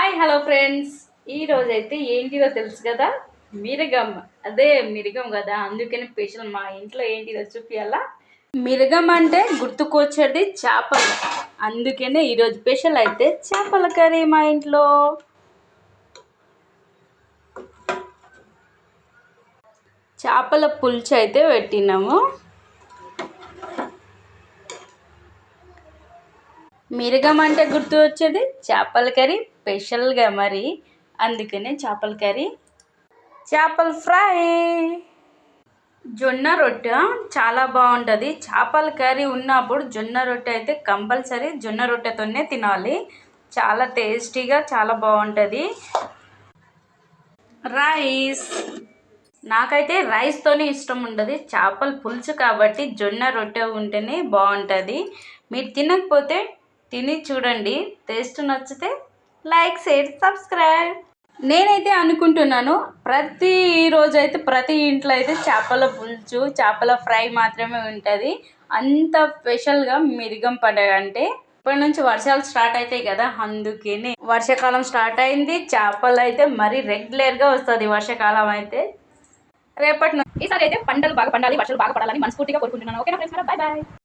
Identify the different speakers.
Speaker 1: Hi hello friends. ఈరోజైతే ఏంటిదో తెలుసు కదా, మిరగం. అదే మిరగం కదా, అందుకని స్పెషల్ మా ఇంట్లో ఏంటిదో చూపియాలా. మిరగం అంటే గుర్తుకొచ్చేది చేపలు, అందుకనే ఈరోజు స్పెషల్ అయితే చేపల కర్రీ మా ఇంట్లో. చేపల పులుసు అయితే పెట్టినాము. మిరగం అంటే గుర్తు వచ్చేది చేపల కర్రీ స్పెషల్గా, మరి అందుకనే చేపల కర్రీ, చేపల ఫ్రై, జొన్న రొట్టె చాలా బాగుంటుంది. చేపల కర్రీ ఉన్నప్పుడు జొన్న రొట్టె అయితే కంపల్సరీ జొన్న రొట్టెతోనే తినాలి, చాలా టేస్టీగా చాలా బాగుంటుంది. రైస్, నాకైతే రైస్తోనే ఇష్టం ఉండదు, చేపల పులుసు కాబట్టి జొన్న రొట్టె ఉంటేనే బాగుంటుంది. మీరు తినకపోతే తిని చూడండి, టేస్ట్ నచ్చితే లైక్ షేర్ సబ్స్క్రైబ్. నేనైతే అనుకుంటున్నాను ప్రతిరోజు అయితే ప్రతి ఇంట్లో అయితే చేపల పులుసు చేపల ఫ్రై మాత్రమే ఉంటుంది. అంత స్పెషల్గా మిరగం పండుగ అంటే ఇప్పటి నుంచి వర్షాలు స్టార్ట్ అవుతాయి కదా, అందుకని వర్షాకాలం స్టార్ట్ అయింది. చేపలు అయితే మరీ రెగ్యులర్గా వస్తుంది వర్షాకాలం అయితే. రేపటి నుంచి ఈసారి అయితే పంటలు బాగా పండాలి, వర్షాలు బాగా పడాలని మనస్ఫూర్తిగా కోరుకుంటున్నాను. ఓకేనా ఫ్రెండ్స్, బాయ్ బాయ్.